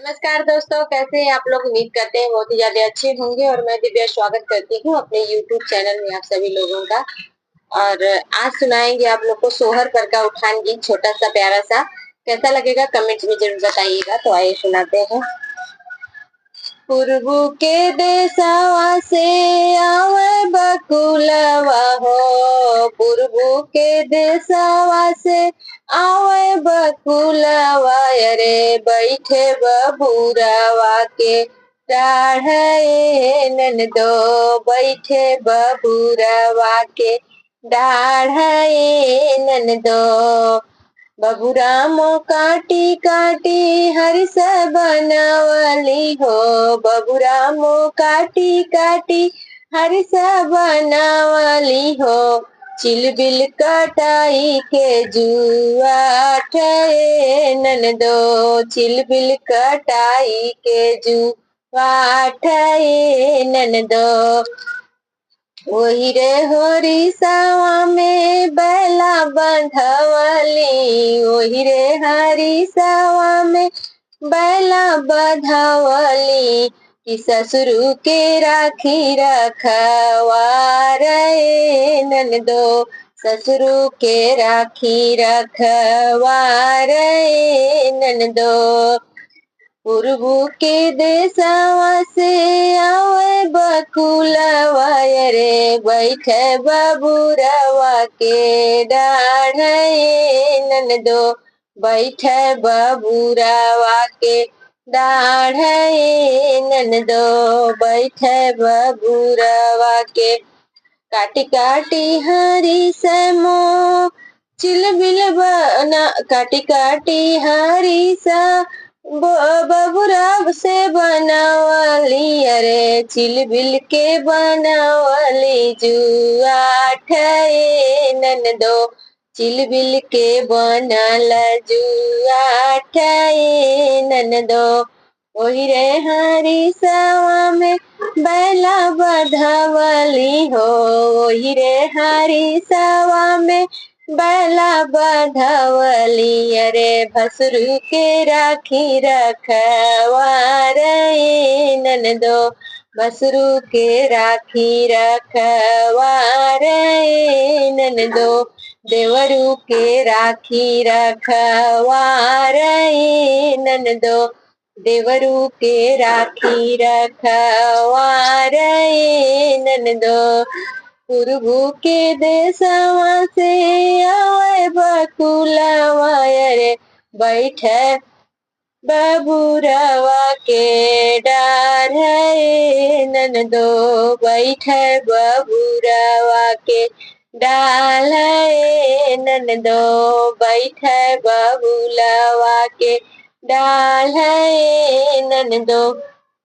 नमस्कार दोस्तों, कैसे हैं आप लोग। उम्मीद करते हैं बहुत ही ज्यादा अच्छे होंगे। और मैं दिव्या स्वागत करती हूँ अपने YouTube चैनल में आप सभी लोगों का। और आज सुनाएंगे आप लोग को सोहर पर का उठान गीत, छोटा सा प्यारा सा। कैसा लगेगा कमेंट्स में जरूर बताइएगा। तो आइए सुनाते हैं। पूर्वू के देशवा से आवे बकुलवा हो, पूर्वू के देशवा से आवे बकुलवा, अरे बैठे बबूरवा के डाढ़े ननदो, बैठे बबूरवा के डाढ़े ननदो। बबुरामो काटी काटी हरिस बनावली हो, बबुरामो काटी काटी हरिस बनावली हो। चिलबिल कटाई के जुआ ठे ननदो, चिलबिल कटाई के जुआ ठे ननदो। वही रे हरिसावा में बैला बंधवली, वही रे हरिसावा में बैला बंधवली। कि ससुरु के राखी रखवा रे ननदो, ससुरु के राखी रखवा रे ननदो। पूर्वू के देशवा से आवे बकुलवा, रे बैठे बबूरवा के डाढ़े ननदो, बैठे बबूरवा के डाढ़े ननदो, बैठे बबूरवा के। काटी काटी हरी समो चिलबिल बना, काटी काटी हरी सा बबुरा से बनावली, अरे चिलबिल के बनावली जुआ ठे ननदो, चिलबिल के बनल जुआ ठे ननदो। ओही रे हरिसावा में बैला बंधवली हो, ओही रे हरिसावा में बैला बंधवली, अरे भसुरु के राखी रखवा रे ननदो, भसुरु के राखी रखवा रे ननदो। देवरू के राखी रखवा रे ननदो, देवरू के राखी रखवा रे ननदो। पूर्वू के देशवा से आवे बकुलवा, रे बैठे बबूरवा के डाढ़े ननदो, बैठे बबूरवा के डाढ़े ननदो, बैठे बबूलवा के डाढ़े ननदो।